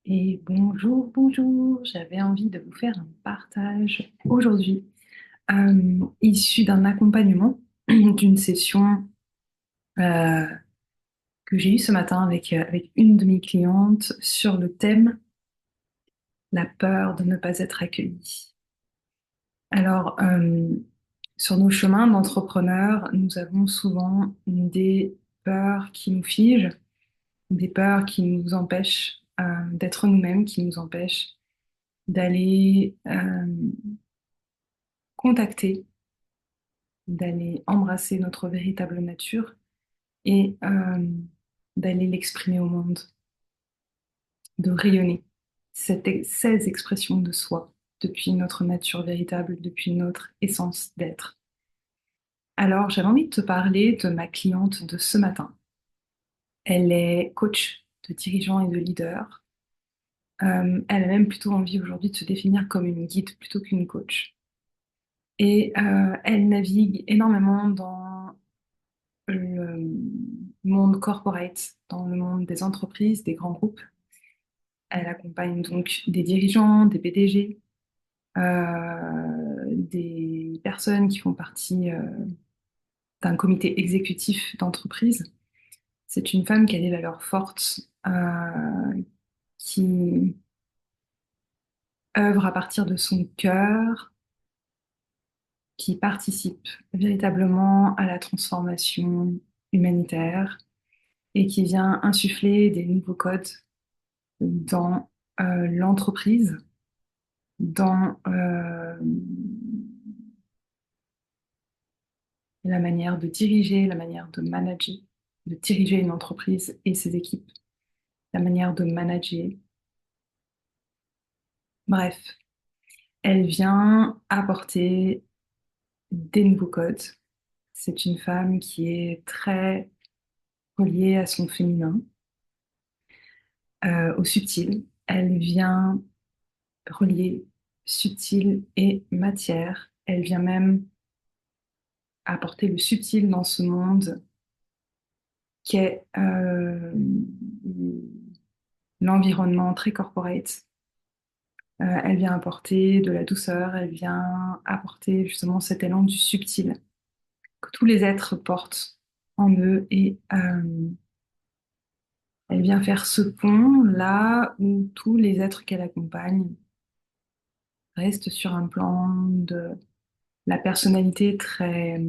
Et bonjour, bonjour, j'avais envie de vous faire un partage aujourd'hui issu d'un accompagnement d'une session euh, que j'ai eue ce matin avec une de mes clientes sur le thème la peur de ne pas être accueillie. Alors, sur nos chemins d'entrepreneurs, nous avons souvent des peurs qui nous figent, des peurs qui nous empêchent d'être nous-mêmes, qui nous empêchent d'aller contacter, d'aller embrasser notre véritable nature et d'aller l'exprimer au monde, de rayonner ces expressions de soi depuis notre nature véritable, depuis notre essence d'être. Alors, j'avais envie de te parler de ma cliente de ce matin. Elle est coach de dirigeants et de leaders. Elle a même plutôt envie aujourd'hui de se définir comme une guide plutôt qu'une coach. Et elle navigue énormément dans le monde corporate, dans le monde des entreprises, des grands groupes. Elle accompagne donc des dirigeants, des PDG, des personnes qui font partie d'un comité exécutif d'entreprise. C'est une femme qui a des valeurs fortes, qui œuvre à partir de son cœur, qui participe véritablement à la transformation humanitaire et qui vient insuffler des nouveaux codes dans l'entreprise, dans la manière de diriger, la manière de manager, de diriger une entreprise et ses équipes, la manière de manager. Bref, elle vient apporter des nouveaux codes. C'est une femme qui est très reliée à son féminin, au subtil. Elle vient relier subtil et matière. Elle vient même apporter le subtil dans ce monde qu'est l'environnement très corporate. Elle vient apporter de la douceur, elle vient apporter justement cet élan du subtil que tous les êtres portent en eux et elle vient faire ce pont là où tous les êtres qu'elle accompagne restent sur un plan de la personnalité très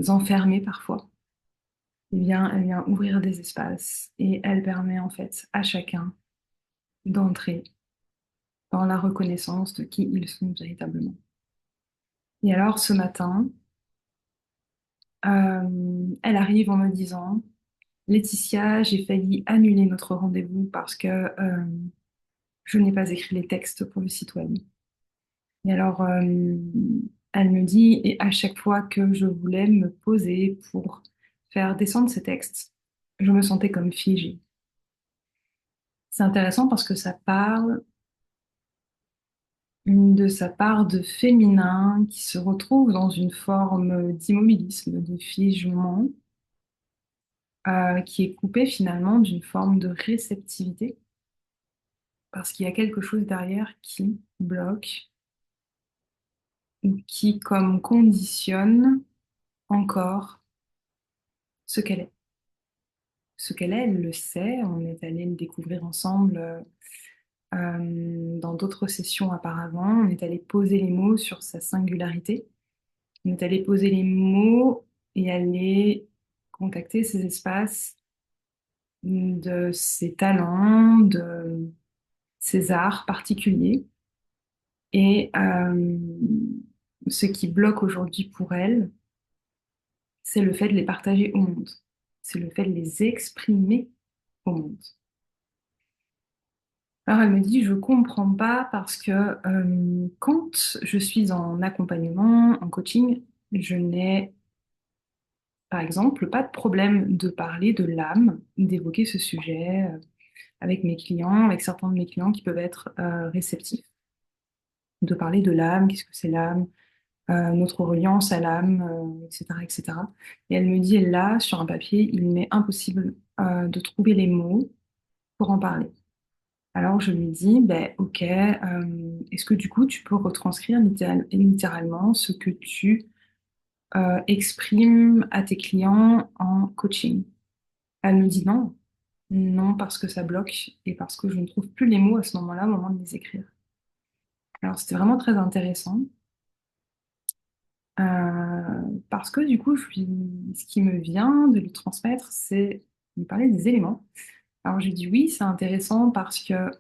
enfermée parfois. Elle vient ouvrir des espaces et elle permet en fait à chacun d'entrer dans la reconnaissance de qui ils sont véritablement. Et alors ce matin, elle arrive en me disant, Laetitia, j'ai failli annuler notre rendez-vous parce que je n'ai pas écrit les textes pour le site web. Et alors, elle me dit, et à chaque fois que je voulais me poser pour faire descendre ces textes, je me sentais comme figée. C'est intéressant parce que ça parle de sa part de féminin qui se retrouve dans une forme d'immobilisme, de figement, qui est coupé finalement d'une forme de réceptivité, parce qu'il y a quelque chose derrière qui bloque ou qui comme conditionne encore ce qu'elle est. Ce qu'elle est, elle le sait, on est allé le découvrir ensemble dans d'autres sessions auparavant, on est allé poser les mots sur sa singularité. On est allé poser les mots et aller contacter ces espaces de ses talents, de ses arts particuliers. Et ce qui bloque aujourd'hui pour elle, c'est le fait de les partager au monde. C'est le fait de les exprimer au monde. Alors elle me dit, je comprends pas parce que quand je suis en accompagnement, en coaching, je n'ai par exemple, pas de problème de parler de l'âme, d'évoquer ce sujet avec mes clients, avec certains de mes clients qui peuvent être réceptifs, de parler de l'âme, qu'est-ce que c'est l'âme, notre reliance à l'âme, etc., etc. Et cetera. Et elle me dit, là, sur un papier, il m'est impossible de trouver les mots pour en parler. Alors je lui dis, ben, ok, est-ce que du coup tu peux retranscrire littéralement ce que tu exprimes à tes clients en coaching? Elle me dit non, non parce que ça bloque et parce que je ne trouve plus les mots à ce moment-là, au moment de les écrire. Alors c'était vraiment très intéressant parce que du coup, ce qui me vient de lui transmettre, c'est lui parler des éléments. Alors je lui dis oui, c'est intéressant parce que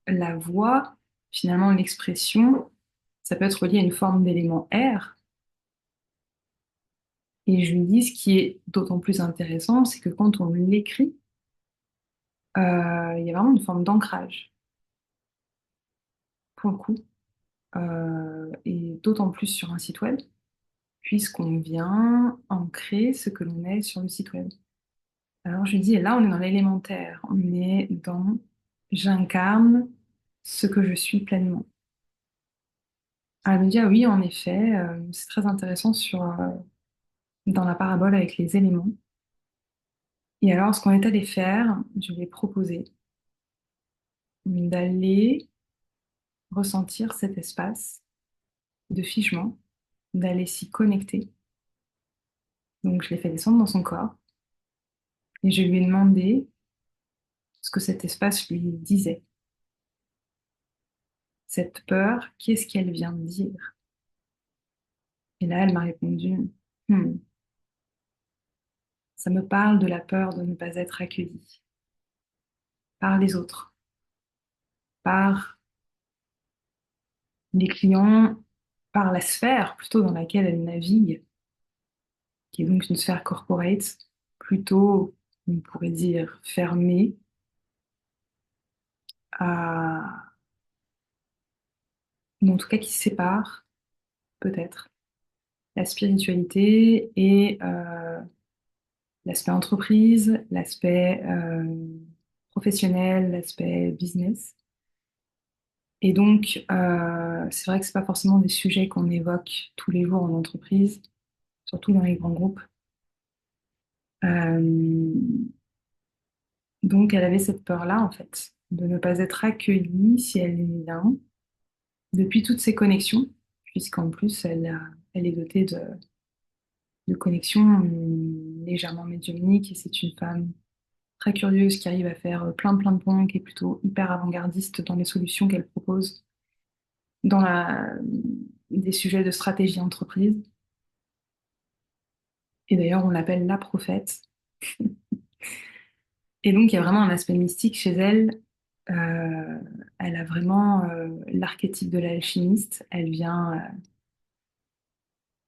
la voix, finalement l'expression, ça peut être relié à une forme d'élément R. Et je lui dis ce qui est d'autant plus intéressant, c'est que quand on l'écrit, il y a vraiment une forme d'ancrage, pour le coup, et d'autant plus sur un site web, puisqu'on vient ancrer ce que l'on est sur le site web. Alors je lui dis, et là on est dans l'élémentaire, on est dans j'incarne ce que je suis pleinement. Elle me dit, ah oui, en effet, c'est très intéressant dans la parabole avec les éléments. Et alors, ce qu'on est allé faire, je lui ai proposé d'aller ressentir cet espace de figement, d'aller s'y connecter. Donc, je l'ai fait descendre dans son corps et je lui ai demandé ce que cet espace lui disait. Cette peur, qu'est-ce qu'elle vient de dire? Et là, elle m'a répondu, Hmm, ça me parle de la peur de ne pas être accueillie par les autres, par les clients, par la sphère plutôt dans laquelle elle navigue, qui est donc une sphère corporate, plutôt, on pourrait dire, fermée à, ou en tout cas qui sépare peut-être la spiritualité et l'aspect entreprise, l'aspect professionnel, l'aspect business. Et donc, c'est vrai que c'est pas forcément des sujets qu'on évoque tous les jours en entreprise, surtout dans les grands groupes. Euh, donc, elle avait cette peur-là, en fait, de ne pas être accueillie si elle vient depuis toutes ces connexions, puisqu'en plus, elle est dotée de connexions légèrement médiumniques et c'est une femme très curieuse qui arrive à faire plein de ponts, qui est plutôt hyper avant-gardiste dans les solutions qu'elle propose dans des sujets de stratégie entreprise. Et d'ailleurs, on l'appelle la prophète. Et donc, il y a vraiment un aspect mystique chez elle. Euh, Elle a vraiment l'archétype de l'alchimiste. Elle vient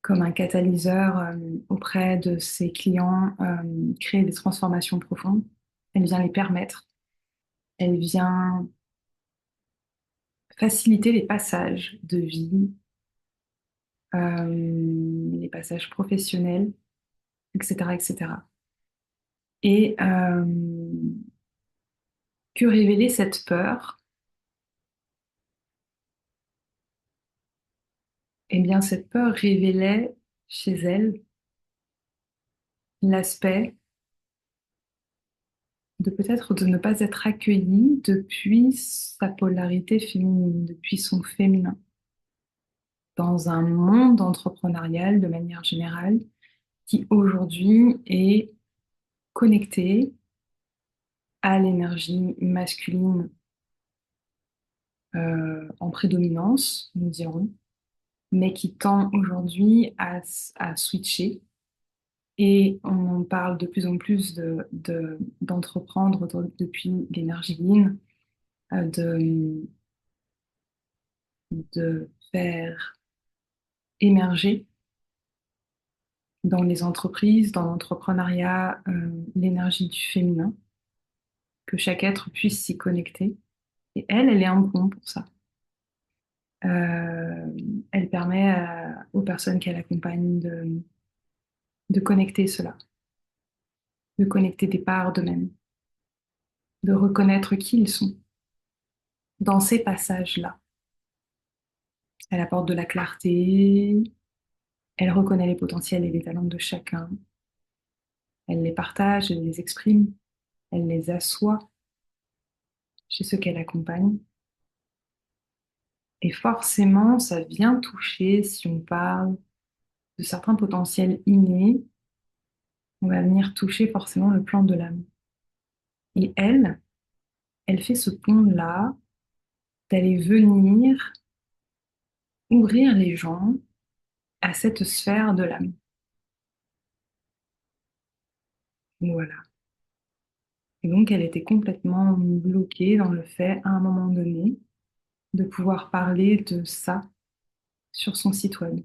comme un catalyseur auprès de ses clients, créer des transformations profondes. Elle vient les permettre. Elle vient faciliter les passages de vie, les passages professionnels, etc., etc. Et que révélait cette peur? Eh bien, cette peur révélait chez elle l'aspect de peut-être de ne pas être accueillie depuis sa polarité féminine, depuis son féminin, dans un monde entrepreneurial de manière générale qui aujourd'hui est connecté à l'énergie masculine en prédominance, nous dirons, mais qui tend aujourd'hui à switcher. Et on en parle de plus en plus d'entreprendre depuis l'énergie Yin, de, de faire émerger dans les entreprises, dans l'entrepreneuriat, l'énergie du féminin, que chaque être puisse s'y connecter. Et elle est un pont pour ça. Euh, Elle permet aux personnes qu'elle accompagne de connecter cela, de connecter des parts d'eux-mêmes, de reconnaître qui ils sont dans ces passages-là. Elle apporte de la clarté, elle reconnaît les potentiels et les talents de chacun, elle les partage, elle les exprime, elle les assoit, chez ceux qu'elle accompagne. Et forcément, ça vient toucher, si on parle de certains potentiels innés, on va venir toucher forcément le plan de l'âme. Et elle fait ce pont-là d'aller venir ouvrir les gens à cette sphère de l'âme. Voilà. Et donc, elle était complètement bloquée dans le fait, à un moment donné, de pouvoir parler de ça sur son site web,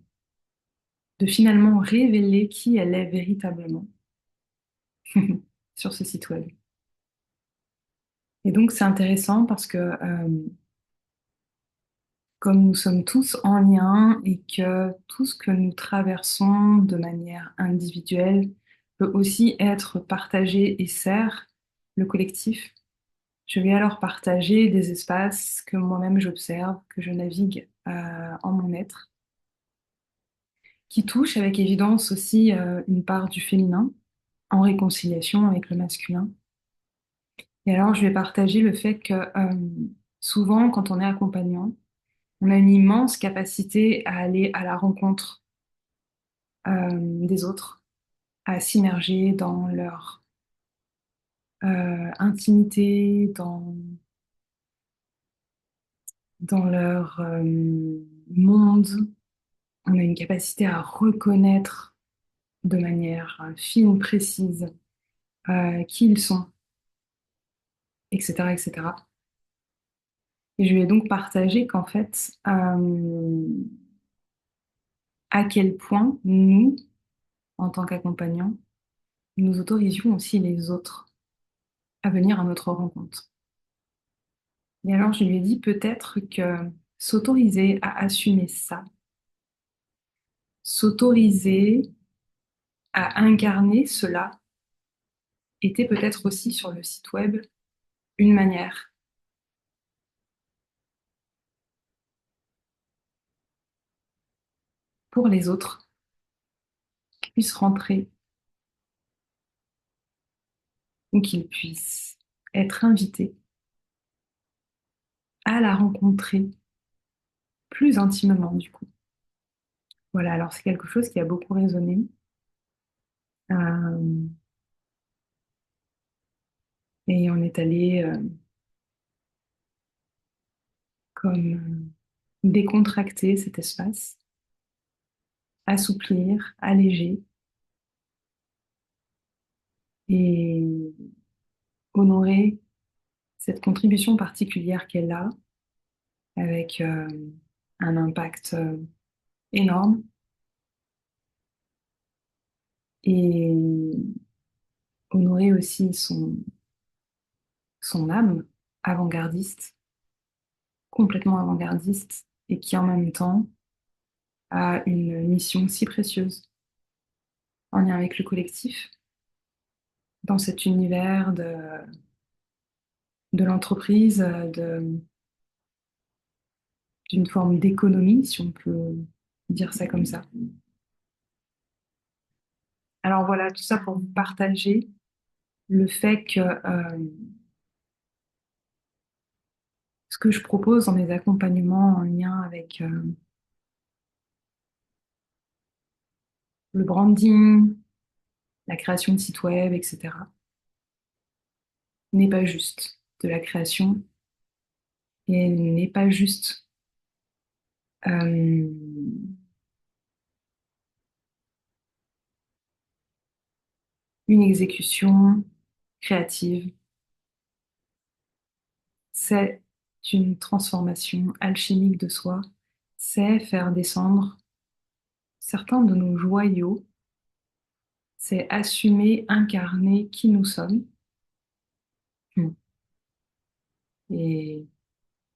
de finalement révéler qui elle est véritablement sur ce site web. Et donc, c'est intéressant parce que comme nous sommes tous en lien et que tout ce que nous traversons de manière individuelle peut aussi être partagé et sert le collectif, je vais alors partager des espaces que moi-même j'observe, que je navigue en mon être, qui touchent avec évidence aussi une part du féminin en réconciliation avec le masculin. Et alors je vais partager le fait que souvent quand on est accompagnant, on a une immense capacité à aller à la rencontre des autres, à s'immerger dans leur intimité, dans leur monde. On a une capacité à reconnaître de manière fine, précise, qui ils sont, etc., etc. Et je vais donc partager qu'en fait, à quel point nous, en tant qu'accompagnants, nous autorisions aussi les autres à venir à notre rencontre. Et alors, je lui ai dit peut-être que s'autoriser à assumer ça, s'autoriser à incarner cela, était peut-être aussi sur le site web une manière pour les autres qui puissent rentrer ou qu'ils puissent être invités à la rencontrer plus intimement du coup. Voilà, alors c'est quelque chose qui a beaucoup résonné. Euh, et on est allé comme décontracter cet espace, assouplir, alléger et honorer cette contribution particulière qu'elle a avec un impact énorme et honorer aussi son âme avant-gardiste, complètement avant-gardiste et qui en même temps a une mission si précieuse en lien avec le collectif dans cet univers de l'entreprise, d'une forme d'économie, si on peut dire ça comme ça. Alors voilà, tout ça pour vous partager le fait que ce que je propose dans mes accompagnements en lien avec le branding, la création de sites web, etc., n'est pas juste de la création et n'est pas juste euh, une exécution créative. C'est une transformation alchimique de soi. C'est faire descendre certains de nos joyaux. C'est assumer, incarner qui nous sommes. Hmm. Et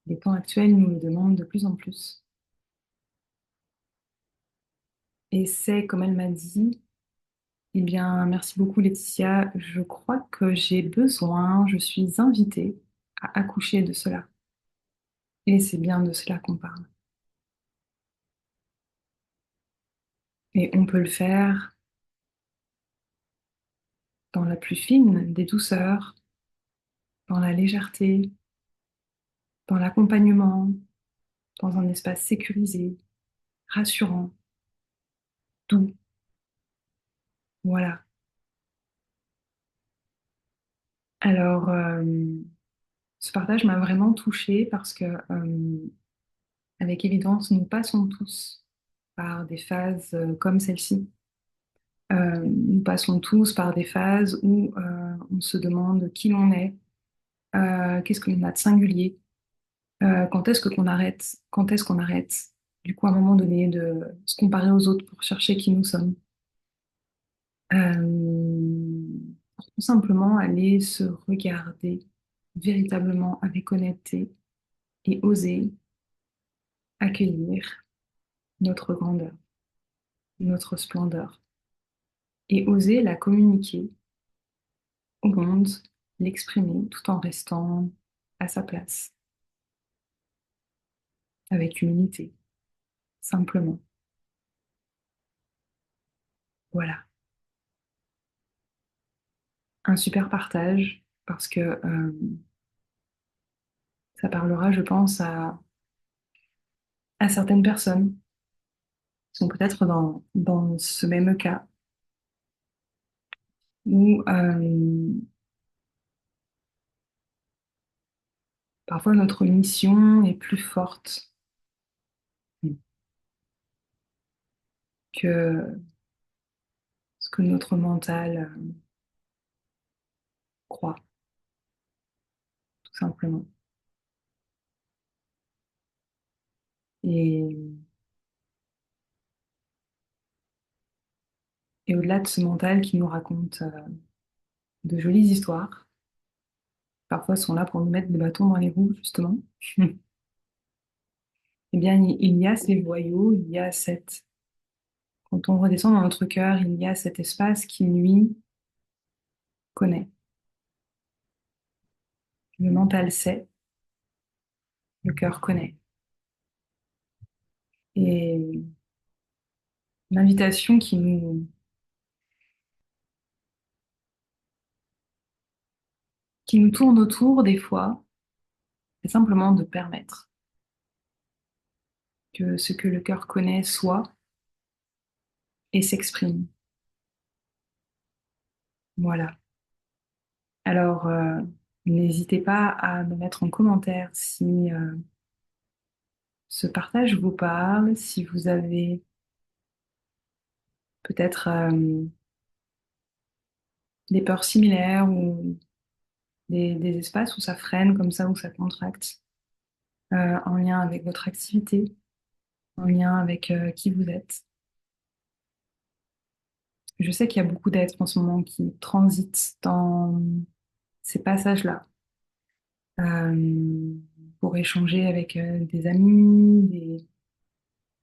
les temps actuels nous le demandent de plus en plus. Et c'est, comme elle m'a dit, eh bien, merci beaucoup Laetitia. Je crois que j'ai besoin, je suis invitée à accoucher de cela. Et c'est bien de cela qu'on parle. Et on peut le faire dans la plus fine des douceurs, dans la légèreté, dans l'accompagnement, dans un espace sécurisé, rassurant, doux. Voilà. Alors, ce partage m'a vraiment touchée parce que, avec évidence, nous passons tous par des phases comme celle-ci. Nous passons tous par des phases où on se demande qui l'on est, qu'est-ce qu'on a de singulier, quand est-ce que qu'on arrête, quand est-ce qu'on arrête, du coup, à un moment donné, de se comparer aux autres pour chercher qui nous sommes. Pour tout simplement aller se regarder véritablement avec honnêteté et oser accueillir notre grandeur, notre splendeur, et oser la communiquer au monde, l'exprimer tout en restant à sa place, avec humilité, simplement. Voilà, un super partage parce que ça parlera, je pense, à certaines personnes qui sont peut-être dans ce même cas où parfois notre mission est plus forte que ce que notre mental croit, tout simplement. Et, et au-delà de ce mental qui nous raconte de jolies histoires, parfois sont là pour nous mettre des bâtons dans les roues, justement, eh bien, il y a ces voyaux, il y a cette... Quand on redescend dans notre cœur, il y a cet espace qui, lui, connaît. Le mental sait, le cœur connaît. Et l'invitation qui nous tourne autour, des fois, c'est simplement de permettre que ce que le cœur connaît soit et s'exprime. Voilà. Alors, n'hésitez pas à me mettre en commentaire si ce partage vous parle, si vous avez peut-être des peurs similaires ou des espaces où ça freine comme ça, où ça contracte, en lien avec votre activité, en lien avec qui vous êtes. Je sais qu'il y a beaucoup d'êtres en ce moment qui transitent dans ces passages-là pour échanger avec des amis,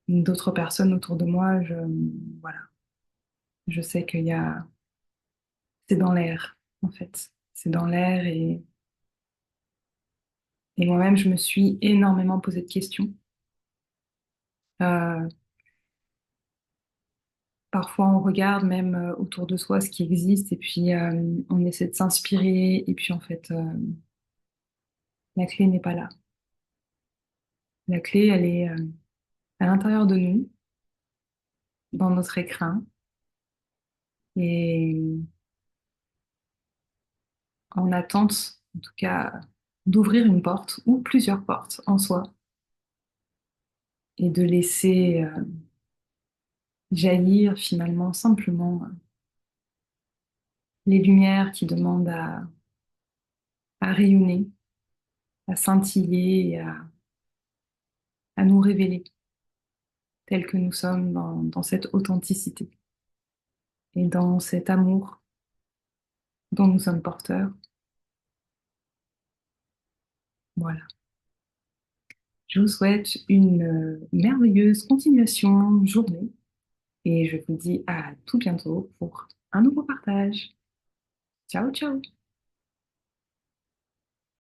d'autres personnes autour de moi. Voilà, je sais qu'il y a, c'est dans l'air en fait, c'est dans l'air et moi-même je me suis énormément posé de questions. Euh, Parfois on regarde même autour de soi ce qui existe et puis on essaie de s'inspirer et puis en fait la clé n'est pas là. La clé elle est à l'intérieur de nous, dans notre écrin et en attente, en tout cas, d'ouvrir une porte ou plusieurs portes en soi et de laisser jaillir finalement simplement les lumières qui demandent à rayonner, à scintiller et à nous révéler tels que nous sommes dans cette authenticité et dans cet amour dont nous sommes porteurs. Voilà. Je vous souhaite une merveilleuse continuation de journée et je vous dis à tout bientôt pour un nouveau partage. Ciao, ciao!